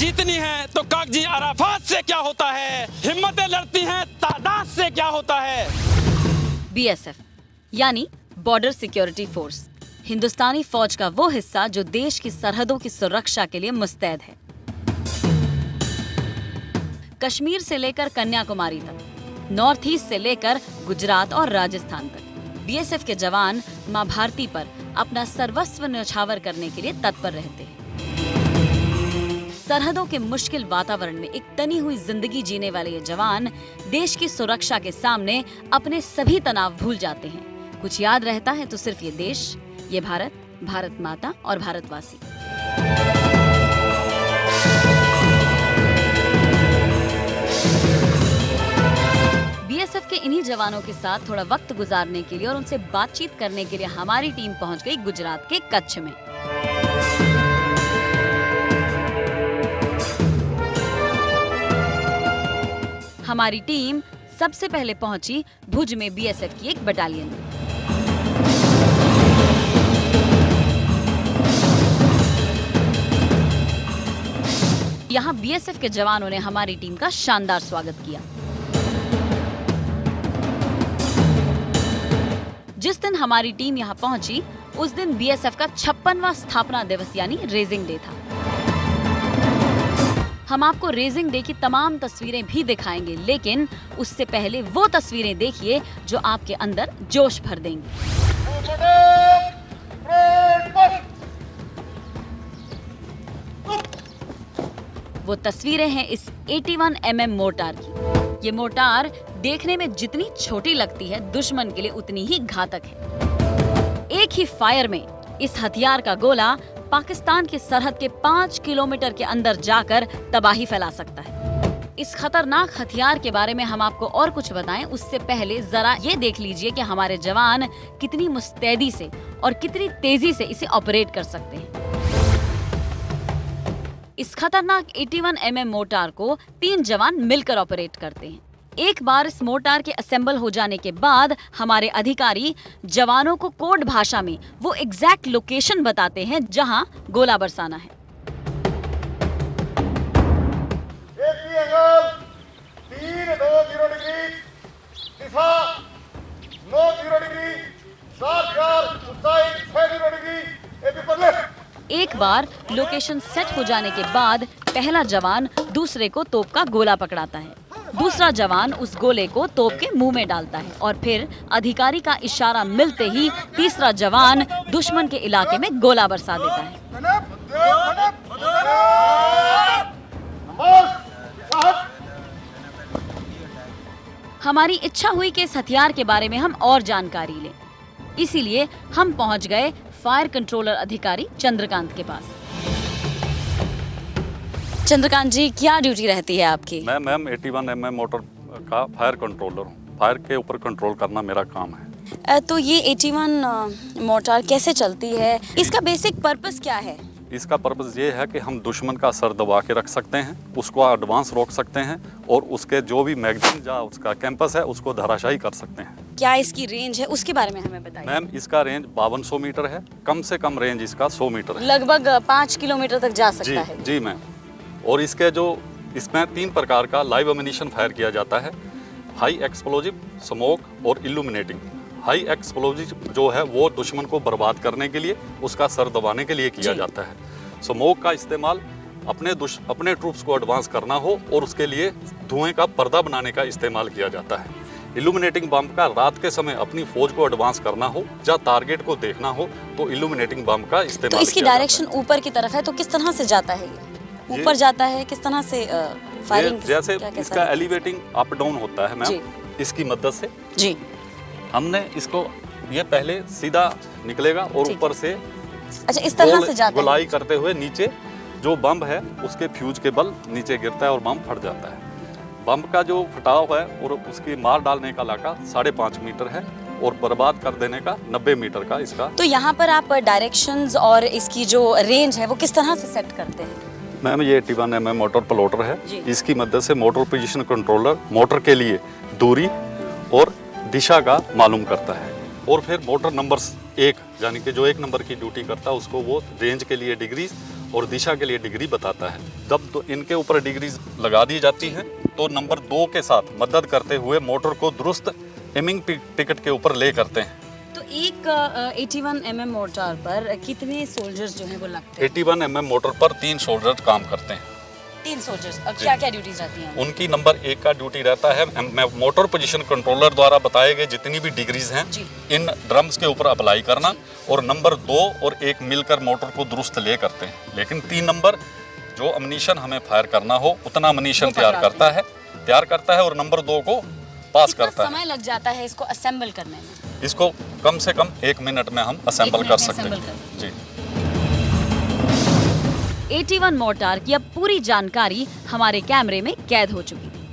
जीतनी है तो कागजी अराफात से क्या होता है, हिम्मतें लड़ती हैं तादाद से क्या होता है। बीएसएफ यानी बॉर्डर सिक्योरिटी फोर्स, हिंदुस्तानी फौज का वो हिस्सा जो देश की सरहदों की सुरक्षा के लिए मुस्तैद है। कश्मीर से लेकर कन्याकुमारी तक, नॉर्थ ईस्ट से लेकर गुजरात और राजस्थान तक बीएसएफ के जवान मां भारती पर अपना सर्वस्व न्यौछावर करने के लिए तत्पर रहते हैं। सरहदों के मुश्किल वातावरण में एक तनी हुई जिंदगी जीने वाले ये जवान देश की सुरक्षा के सामने अपने सभी तनाव भूल जाते हैं। कुछ याद रहता है तो सिर्फ ये देश, ये भारत, भारत माता और भारतवासी। बीएसएफ के इन्हीं जवानों के साथ थोड़ा वक्त गुजारने के लिए और उनसे बातचीत करने के लिए हमारी टीम पहुंच गई गुजरात के कच्छ में। हमारी टीम सबसे पहले पहुंची भुज में बीएसएफ की एक बटालियन में। यहाँ बीएसएफ के जवानों ने हमारी टीम का शानदार स्वागत किया। जिस दिन हमारी टीम यहाँ पहुंची उस दिन बीएसएफ का 56वां स्थापना दिवस यानी रेजिंग डे था। हम आपको रेजिंग डे की तमाम तस्वीरें भी दिखाएंगे, लेकिन उससे पहले वो तस्वीरें देखिए जो आपके अंदर जोश भर देंगी। वो तस्वीरें हैं इस 81 mm मोर्टार की। ये मोर्टार देखने में जितनी छोटी लगती है, दुश्मन के लिए उतनी ही घातक है। एक ही फायर में इस हथियार का गोला पाकिस्तान की सरहद के 5 किलोमीटर के अंदर जाकर तबाही फैला सकता है। इस खतरनाक हथियार के बारे में हम आपको और कुछ बताएं उससे पहले जरा ये देख लीजिए कि हमारे जवान कितनी मुस्तैदी से और कितनी तेजी से इसे ऑपरेट कर सकते हैं। इस खतरनाक 81 mm मोर्टार को 3 जवान मिलकर ऑपरेट करते हैं। एक बार इस मोर्टार के असेंबल हो जाने के बाद हमारे अधिकारी जवानों को कोड भाषा में वो एग्जैक्ट लोकेशन बताते हैं जहां गोला बरसाना है। 3 एक बार लोकेशन सेट हो जाने के बाद पहला जवान दूसरे को तोप का गोला पकड़ाता है। दूसरा जवान उस गोले को तोप के मुंह में डालता है और फिर अधिकारी का इशारा मिलते ही तीसरा जवान दुश्मन के इलाके में गोला बरसा देता है। हमारी इच्छा हुई कि इस हथियार के बारे में हम और जानकारी लें, इसीलिए हम पहुंच गए फायर कंट्रोलर अधिकारी चंद्रकांत के पास। चंद्रकांत जी, क्या ड्यूटी रहती है आपकी? मैं मैम 81 mm मोटर का फायर कंट्रोलर हूँ। फायर के ऊपर कंट्रोल करना मेरा काम है। तो ये 81 मोटार कैसे चलती है? इसका बेसिक पर्पस क्या है? इसका पर्पस ये है कि हम दुश्मन का सर दबा के रख सकते हैं, उसको एडवांस रोक सकते हैं और उसके जो भी मैगजीन या उसका कैंपस है उसको धराशायी कर सकते हैं। क्या इसकी रेंज है उसके बारे में हमें बताइए। मैम इसका रेंज 5200 मीटर है, कम से कम रेंज इसका 100 मीटर है। लगभग 5 किलोमीटर तक जा सकता है। जी मैम। और इसमें 3 प्रकार का लाइव एमिनिशन फायर किया जाता है, हाई एक्सप्लोजिव, स्मोक और इल्यूमिनेटिंग। हाई एक्सप्लोजिव जो है वो दुश्मन को बर्बाद करने के लिए, उसका सर दबाने के लिए किया जाता है। स्मोक का इस्तेमाल अपने ट्रूप्स को एडवांस करना हो और उसके लिए धुएं का पर्दा बनाने का इस्तेमाल किया जाता है। इल्यूमिनेटिंग बम का रात के समय अपनी फौज को एडवांस करना हो या टारगेट को देखना हो तो इल्यूमिनेटिंग बम का इस्तेमाल। तो इसकी डायरेक्शन ऊपर की तरफ है, तो किस तरह से जाता है ये? ऊपर जाता है, किस तरह से फायरिंग? जैसे इसका एलिवेटिंग अप डाउन होता है मैम, इसकी मदद से जी हमने इसको, ये पहले सीधा निकलेगा और ऊपर से अच्छा इस तरह से जाता है, गोलाई करते हुए नीचे जो बम है उसके फ्यूज के बल नीचे गिरता है और बम फट जाता है। बम का जो फटाव है और उसकी मार डालने का इलाका 5.5 मीटर है और बर्बाद कर देने का 90 मीटर का इसका। तो यहाँ पर आप डायरेक्शंस और इसकी जो रेंज है वो किस तरह से सेट करते हैं? मैम ये 81 mm मोटर प्लॉटर है, इसकी मदद से मोटर पोजीशन कंट्रोलर मोटर के लिए दूरी और दिशा का मालूम करता है और फिर मोटर नंबर 1 यानी कि जो 1 नंबर की ड्यूटी करता है उसको वो रेंज के लिए डिग्री और दिशा के लिए डिग्री बताता है। जब तो इनके ऊपर डिग्री लगा दी जाती है तो नंबर 2 के साथ मदद करते हुए मोटर को दुरुस्त एमिंग पिकेट के ऊपर ले करते हैं। तो एक 81 mm मोटर पर कितने सोल्जर्स जो हैं वो लगते हैं? 81 mm मोटर पर 3 सोल्जर काम करते हैं। 3 सोल्जर्स। अब क्या क्या ड्यूटीज रहती हैं? उनकी नंबर 1 का ड्यूटी रहता है मोटर पोजीशन कंट्रोलर द्वारा बताए गए जितनी भी डिग्रीज हैं इन ड्रम्स के ऊपर अप्लाई करना, और नंबर 2 और 1 मिलकर मोटर को दुरुस्त ले करते हैं। लेकिन 3 नंबर जो अमनीशन हमें फायर करना हो उतना अमनीशन तैयार करता है और नंबर 2 को पास करता है। समय लग जाता है इसको असेंबल करने में? इसको कम से कम 1 मिनट में हम असेंबल कर सकते हैं जी। 81 मोर्टार की अब पूरी जानकारी हमारे कैमरे में कैद हो चुकी थी।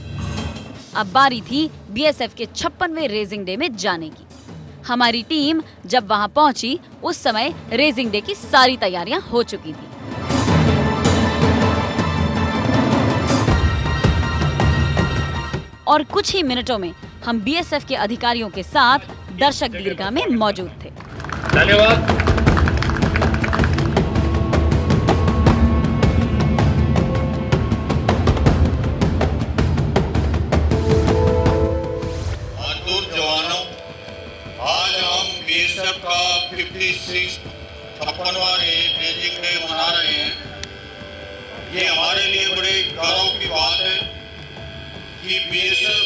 अब बारी थी बीएसएफ के 56वें रेजिंग डे में जाने की। हमारी टीम जब वहां पहुंची उस समय रेजिंग डे की सारी तैयारियां हो चुकी थी। और कुछ ही मिनटों में हम बीएसएफ के अधिकारियों के साथ दर्शक दीर्घा में मौजूद थे। धन्यवाद। बहादुर जवानों, आज हम बीएसएफ का 56वां रेजिंग डे मना रहे हैं। ये हमारे लिए बड़े गौरव की बात है कि बीएसएफ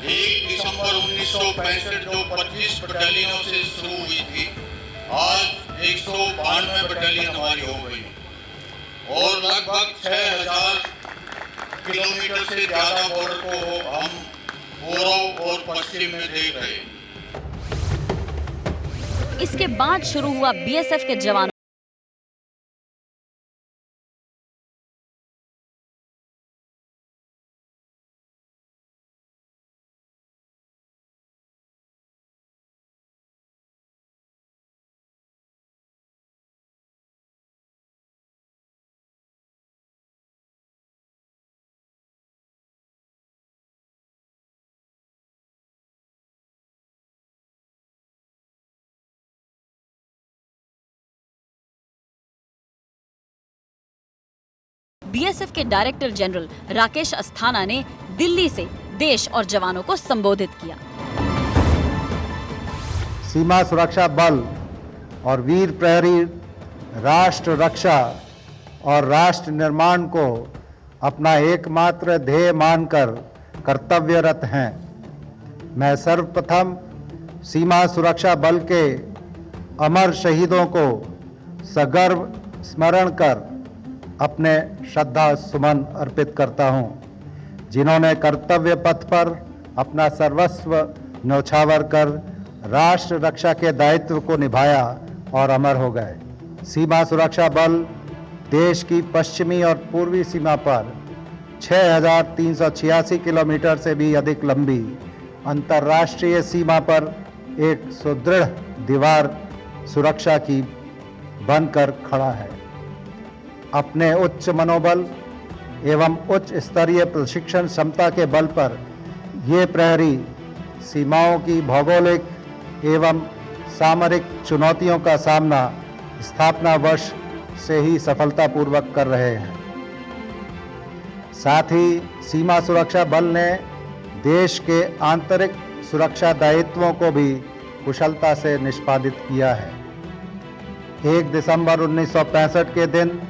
1 दिसंबर 1965 जो 25 बटालियनों से शुरू हुई थी, आज 192 बटालियन हमारी हो गई और लगभग 6000 किलोमीटर से ज्यादा बॉर्डर को हम पूर्व और पश्चिम में देख रहे हैं। इसके बाद शुरू हुआ बीएसएफ के जवानों बीएसएफ के डायरेक्टर जनरल राकेश अस्थाना ने दिल्ली से देश और जवानों को संबोधित किया। सीमा सुरक्षा बल और वीर प्रहरी राष्ट्र रक्षा और राष्ट्र निर्माण को अपना एकमात्र ध्येय मानकर कर्तव्यरत हैं। मैं सर्वप्रथम सीमा सुरक्षा बल के अमर शहीदों को सगर्व स्मरण कर अपने श्रद्धा सुमन अर्पित करता हूं, जिन्होंने कर्तव्य पथ पर अपना सर्वस्व न्यौछावर कर राष्ट्र रक्षा के दायित्व को निभाया और अमर हो गए। सीमा सुरक्षा बल देश की पश्चिमी और पूर्वी सीमा पर 6,386 किलोमीटर से भी अधिक लंबी अंतर्राष्ट्रीय सीमा पर एक सुदृढ़ दीवार सुरक्षा की बनकर खड़ा है। अपने उच्च मनोबल एवं उच्च स्तरीय प्रशिक्षण क्षमता के बल पर ये प्रहरी सीमाओं की भौगोलिक एवं सामरिक चुनौतियों का सामना स्थापना वर्ष से ही सफलतापूर्वक कर रहे हैं। साथ ही सीमा सुरक्षा बल ने देश के आंतरिक सुरक्षा दायित्वों को भी कुशलता से निष्पादित किया है। 1 दिसंबर 1965 के दिन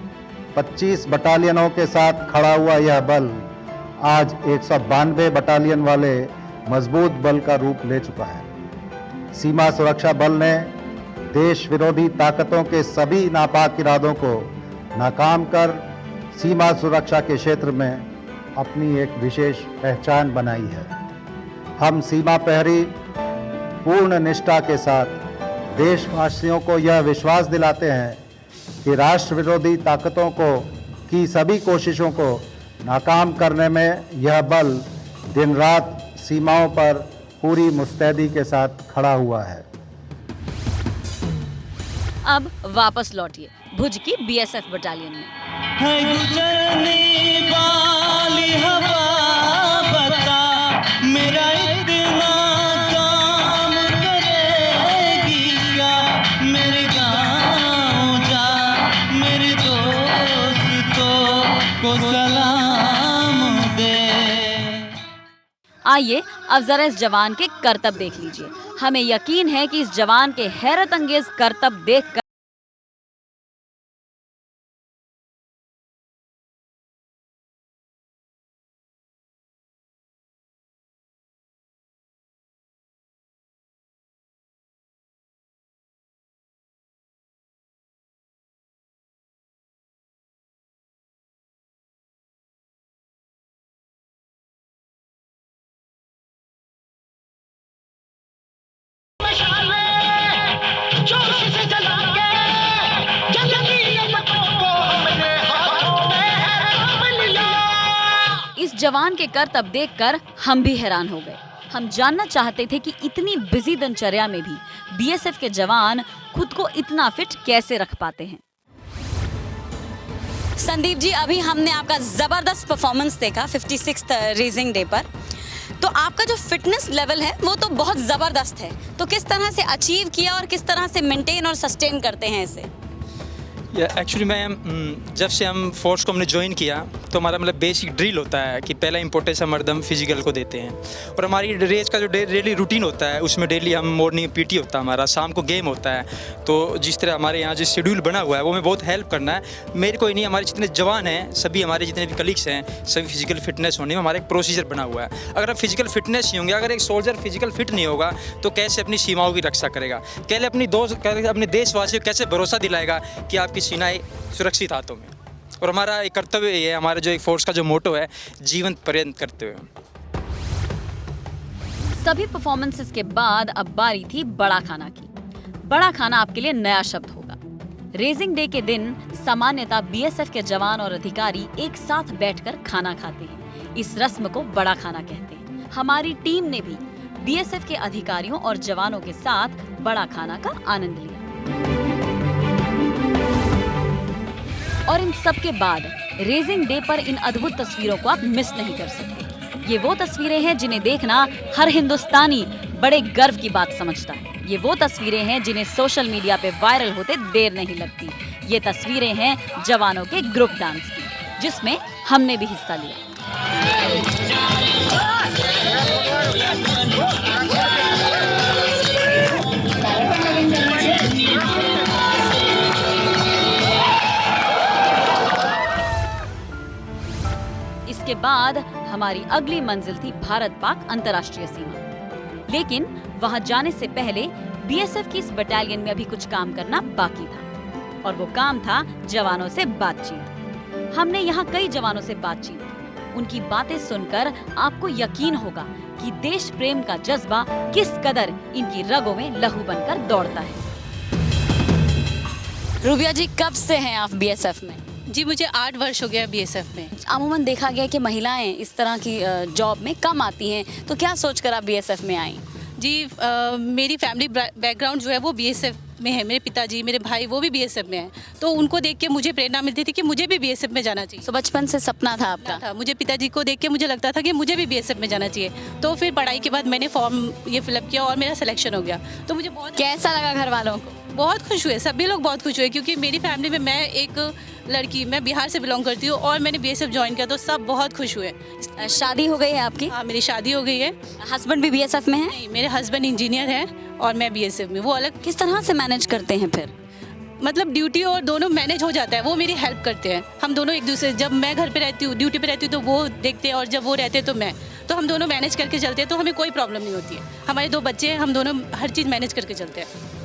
25 बटालियनों के साथ खड़ा हुआ यह बल आज 192 बटालियन वाले मजबूत बल का रूप ले चुका है। सीमा सुरक्षा बल ने देश विरोधी ताकतों के सभी नापाक इरादों को नाकाम कर सीमा सुरक्षा के क्षेत्र में अपनी एक विशेष पहचान बनाई है। हम सीमा प्रहरी पूर्ण निष्ठा के साथ देशवासियों को यह विश्वास दिलाते हैं कि राष्ट्र विरोधी ताकतों की सभी कोशिशों को नाकाम करने में यह बल दिन रात सीमाओं पर पूरी मुस्तैदी के साथ खड़ा हुआ है। अब वापस लौटिए भुज की बीएसएफ बटालियन में। मेरा इतना काम करेगी क्या, मेरे गाँव जा आइए अब जरा इस जवान के करतब देख लीजिए। हमें यकीन है कि इस जवान के हैरत अंगेज करतब देखकर इस जवान के करतब देखकर हम भी हैरान हो गए। हम जानना चाहते थे कि इतनी बिजी दिनचर्या में भी बीएसएफ के जवान खुद को इतना फिट कैसे रख पाते हैं। संदीप जी, अभी हमने आपका ज़बरदस्त परफॉर्मेंस देखा 56th रेजिंग डे पर। तो आपका जो फिटनेस लेवल है वो तो बहुत ज़बरदस्त है। तो किस तरह से अचीव किया और किस तरह से मेंटेन और सस्टेन करते हैं इसे? एक्चुअली मैं जब से हम फोर्स को हमने ज्वाइन किया तो हमारा मतलब बेसिक ड्रिल होता है कि पहला इंपॉर्टेंस हम हरदम फिजिकल को देते हैं। और हमारी रेस का जो डेली रूटीन होता है उसमें डेली हम मॉर्निंग पीटी होता है, हमारा शाम को गेम होता है। तो जिस तरह हमारे यहाँ जो शेड्यूल बना हुआ है वो हमें बहुत हेल्प करना है। मेरे को ही नहीं, हमारे जितने जवान हैं सभी, हमारे जितने भी कलीग्स हैं सभी फिजिकल फिटनेस होने में हमारा एक प्रोसीजर बना हुआ है। अगर हम फिजिकल फिटनेस नहीं होंगे, अगर एक सोल्जर फिजिकल फिट नहीं होगा तो कैसे अपनी सीमाओं की रक्षा करेगा, कैसे अपने देशवासियों को कैसे भरोसा दिलाएगा कि आपकी सीमाएं सुरक्षित हाथों में। और हमारा एक कर्तव्य ये है, हमारा जो एक फोर्स का जो मोटो है, जीवन पर्यंत करते हुए। सभी परफॉर्मेंसेस के बाद अब बारी थी बड़ा खाना की। बड़ा खाना आपके लिए नया शब्द होगा। रेजिंग डे के दिन सामान्यतः बीएसएफ के जवान और अधिकारी एक साथ बैठकर खाना खाते हैं। इस रस्म को बड़ा खाना कहते हैं। हमारी टीम ने भी बीएसएफ के अधिकारियों और जवानों के साथ बड़ा खाना का आनंद लिया। और इन सब के बाद रेजिंग डे पर इन अद्भुत तस्वीरों को आप मिस नहीं कर सकते। ये वो तस्वीरें हैं जिन्हें देखना हर हिंदुस्तानी बड़े गर्व की बात समझता है। ये वो तस्वीरें हैं जिन्हें सोशल मीडिया पे वायरल होते देर नहीं लगती। ये तस्वीरें हैं जवानों के ग्रुप डांस की, जिसमें हमने भी हिस्सा लिया। इसके बाद हमारी अगली मंजिल थी भारत पाक अंतर्राष्ट्रीय सीमा। लेकिन वहां जाने से पहले बीएसएफ की इस बटालियन में अभी कुछ काम करना बाकी था, और वो काम था जवानों से बातचीत। हमने यहाँ कई जवानों से बातचीत की। उनकी बातें सुनकर आपको यकीन होगा कि देश प्रेम का जज्बा किस कदर इनकी रगों में लहू बनकर दौड़ता है। रूबिया जी, कब से हैं आप बीएसएफ में? जी, मुझे 8 वर्ष हो गया बीएसएफ में। अमूमन देखा गया कि महिलाएं इस तरह की जॉब में कम आती हैं, तो क्या सोचकर आप बीएसएफ में आई? जी, मेरी फैमिली बैकग्राउंड जो है वो बीएसएफ में है। मेरे पिताजी, मेरे भाई वो भी बीएसएफ में हैं, तो उनको देख के मुझे प्रेरणा मिलती थी कि मुझे भी बीएसएफ में जाना चाहिए। तो बचपन से सपना था आपका? था। मुझे पिताजी को देख के मुझे लगता था कि मुझे भी बीएसएफ में जाना चाहिए। तो फिर पढ़ाई के बाद मैंने फॉर्म ये फिलअप किया और मेरा सिलेक्शन हो गया। तो मुझे बहुत कैसा लगा? घर वालों को बहुत खुश हुए, सभी लोग बहुत खुश हुए, क्योंकि मेरी फैमिली में मैं एक लड़की, मैं बिहार से बिलोंग करती हूँ और मैंने बीएसएफ ज्वाइन किया, तो सब बहुत खुश हुए। शादी हो गई है आपकी? हाँ, मेरी शादी हो गई है। हस्बैंड भी बीएसएफ में है? नहीं, मेरे हस्बैंड इंजीनियर हैं और मैं बीएसएफ में। वो अलग। किस तरह से मैनेज करते हैं फिर? मतलब ड्यूटी और दोनों मैनेज हो जाता है। वो मेरी हेल्प करते हैं। हम दोनों एक दूसरे, जब मैं घर पे रहती हूँ, ड्यूटी पे रहती हूँ, तो वो देखते हैं, और जब वो रहते हैं तो मैं, तो हम दोनों मैनेज करके चलते हैं। तो हमें कोई प्रॉब्लम नहीं होती है। हमारे 2 बच्चे हैं, हम दोनों हर चीज़ मैनेज करके चलते हैं।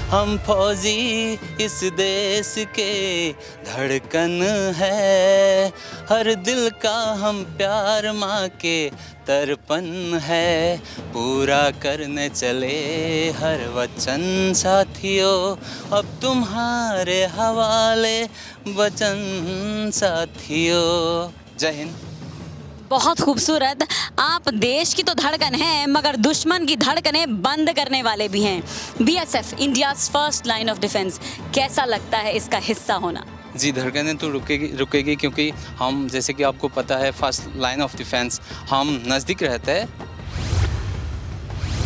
हम फौजी इस देश के धड़कन है, हर दिल का हम प्यार माँ के तर्पण है, पूरा करने चले हर वचन साथियों, अब तुम्हारे हवाले वचन साथियों। जय हिंद। बहुत खूबसूरत। आप देश की तो धड़कन हैं, मगर दुश्मन की धड़कनें बंद करने वाले भी हैं। BSF, India's first line of defence, कैसा लगता है इसका हिस्सा होना? जी, धड़कनें तो रुकेगी क्योंकि हम, जैसे कि आपको पता है, फर्स्ट लाइन ऑफ डिफेंस, हम नज़दीक रहते हैं।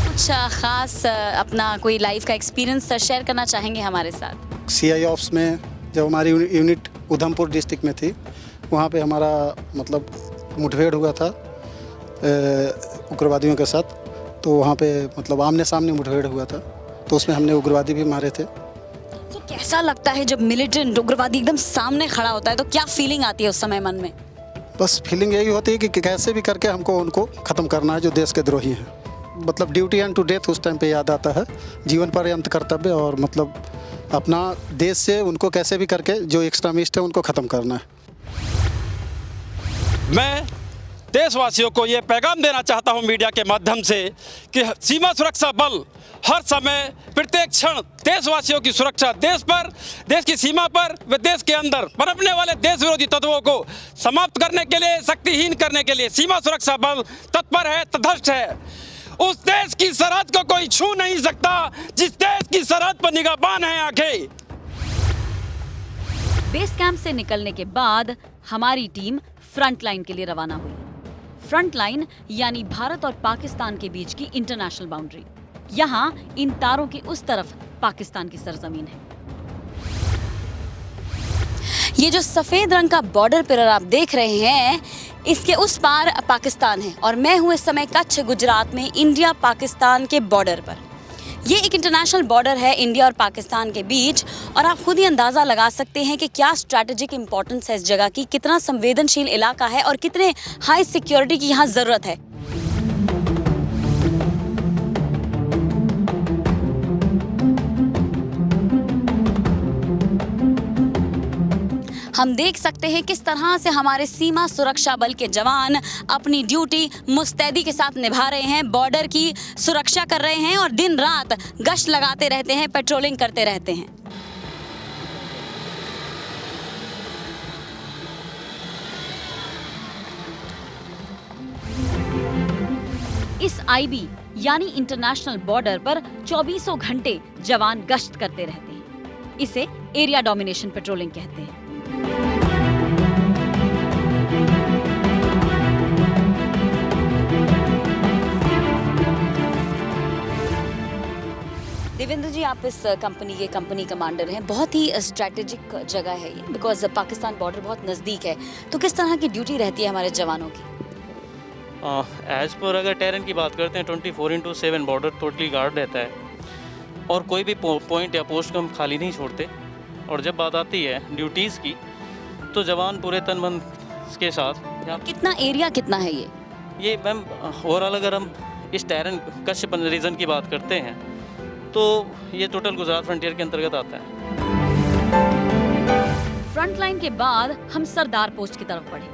कुछ ख़ास अपना कोई लाइफ का एक्सपीरियंस शेयर करना चाहेंगे हमारे साथ? सीआई ऑप्स में जब हमारी यूनिट उधमपुर डिस्ट्रिक्ट में थी, वहाँ पे हमारा मतलब मुठभेड़ हुआ था, उग्रवादियों के साथ। तो वहाँ पे मतलब आमने सामने मुठभेड़ हुआ था, तो उसमें हमने उग्रवादी भी मारे थे। तो कैसा लगता है जब मिलिटेंट उग्रवादी एकदम सामने खड़ा होता है, तो क्या फीलिंग आती है उस समय मन में? बस फीलिंग यही होती है कि कैसे भी करके हमको उनको ख़त्म करना है जो देश के द्रोही हैं। मतलब ड्यूटी एंड टू डेथ उस टाइम पे याद आता है, जीवन पर्यंत कर्तव्य, और मतलब अपना देश से उनको कैसे भी करके जो एक्सट्रीमिस्ट है उनको ख़त्म करना है। मैं देशवासियों को ये पैगाम देना चाहता हूं मीडिया के माध्यम से कि सीमा सुरक्षा बल हर समय प्रत्येक क्षण देशवासियों की सुरक्षा, देश की सीमा पर व देश के अंदर पनपने वाले देश विरोधी तत्वों को समाप्त करने के लिए, शक्तिहीन करने के लिए सीमा सुरक्षा बल तत्पर है, तटस्थ है। उस देश की सरहद को कोई छू नहीं सकता जिस देश की सरहद पर निगाहबान है आंखें। बेस कैंप से निकलने के बाद हमारी टीम फ्रंट लाइन के लिए रवाना हुई। फ्रंट लाइन यानी भारत और पाकिस्तान के बीच की इंटरनेशनल बाउंड्री। यहाँ इन तारों की उस तरफ पाकिस्तान की सरजमीन है। ये जो सफेद रंग का बॉर्डर पिलर आप देख रहे हैं, इसके उस पार पाकिस्तान है और मैं हूँ इस समय कच्छ गुजरात में इंडिया पाकिस्तान के बॉर्डर पर। ये एक इंटरनेशनल बॉर्डर है इंडिया और पाकिस्तान के बीच, और आप खुद ही अंदाज़ा लगा सकते हैं कि क्या स्ट्रैटेजिक इंपॉर्टेंस है इस जगह की, कितना संवेदनशील इलाका है और कितने हाई सिक्योरिटी की यहाँ ज़रूरत है। हम देख सकते हैं किस तरह से हमारे सीमा सुरक्षा बल के जवान अपनी ड्यूटी मुस्तैदी के साथ निभा रहे हैं, बॉर्डर की सुरक्षा कर रहे हैं और दिन रात गश्त लगाते रहते हैं, पेट्रोलिंग करते रहते हैं। इस आईबी यानी इंटरनेशनल बॉर्डर पर 24 घंटे जवान गश्त करते रहते हैं। इसे एरिया डोमिनेशन पेट्रोलिंग कहते हैं। देवेंद्र जी, आप इस कंपनी के कंपनी कमांडर हैं। बहुत ही स्ट्रैटेजिक जगह है ये, बिकॉज पाकिस्तान बॉर्डर बहुत नज़दीक है। तो किस तरह की ड्यूटी रहती है हमारे जवानों की? एज पर अगर टेरन की बात करते हैं 24/7 बॉर्डर टोटली गार्ड रहता है और कोई भी पॉइंट या पोस्ट को हम खाली नहीं छोड़ते। और जब बात आती है ड्यूटीज़ की तो जवान पूरे तन मन के साथ। कितना एरिया कितना है ये मैम? ओवरऑल अगर हम इस टेरन कच्छ रीजन की बात करते हैं तो ये टोटल गुजरात फ्रंटियर के अंतर्गत आता है। फ्रंट लाइन के बाद हम सरदार पोस्ट की तरफ बढ़े।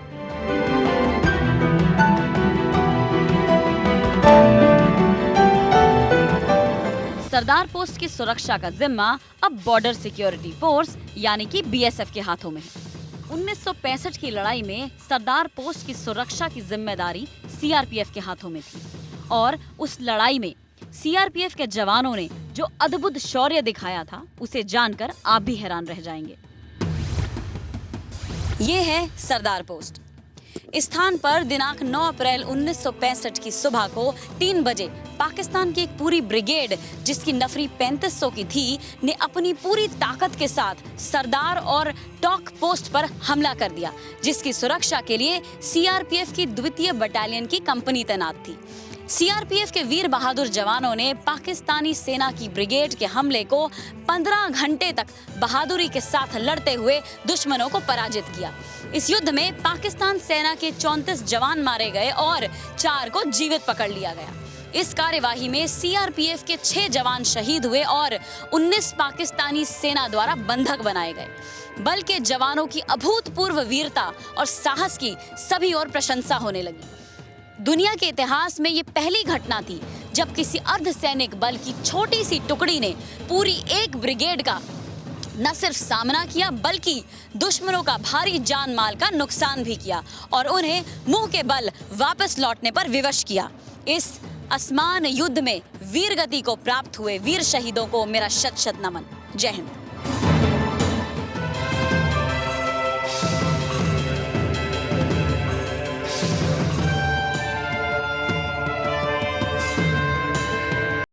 सरदार पोस्ट की सुरक्षा का जिम्मा अब बॉर्डर सिक्योरिटी फोर्स यानी कि बीएसएफ के हाथों में है। 1965 की लड़ाई में सरदार पोस्ट की सुरक्षा की जिम्मेदारी सीआरपीएफ के हाथों में थी और उस लड़ाई में सीआरपीएफ के जवानों ने जो अद्भुत शौर्य दिखाया था उसे जानकर आप भी हैरान रह जाएंगे। ये है सरदार पोस्ट। इस स्थान पर दिनांक 9 अप्रैल 1965 की सुबह को 3 बजे पाकिस्तान की एक पूरी ब्रिगेड, जिसकी नफरी 3500 की थी, ने अपनी पूरी ताकत के साथ सरदार और टॉक पोस्ट पर हमला कर दिया, जिसकी सुरक्षा के लिए सीआरपीएफ की 2वीं बटालियन की कंपनी तैनात थी। सीआरपीएफ के वीर बहादुर जवानों ने पाकिस्तानी सेना की ब्रिगेड के हमले को 15 घंटे तक बहादुरी के साथ लड़ते हुए दुश्मनों को पराजित किया। इस युद्ध में पाकिस्तान सेना के 34 जवान मारे गए और 4 को जीवित पकड़ लिया गया। इस कार्यवाही में सीआरपीएफ के 6 जवान शहीद हुए और 19 पाकिस्तानी सेना द्वारा बंधक बनाए गए। बल के जवानों की अभूतपूर्व वीरता और साहस की सभी ओर प्रशंसा होने लगी। दुनिया के इतिहास में ये पहली घटना थी जब किसी अर्धसैनिक बल की छोटी सी टुकड़ी ने पूरी एक ब्रिगेड का न सिर्फ सामना किया बल्कि दुश्मनों का भारी जान माल का नुकसान भी किया और उन्हें मुंह के बल वापस लौटने पर विवश किया। इस असमान युद्ध में वीर गति को प्राप्त हुए वीर शहीदों को मेरा शत शत नमन। जय हिंद।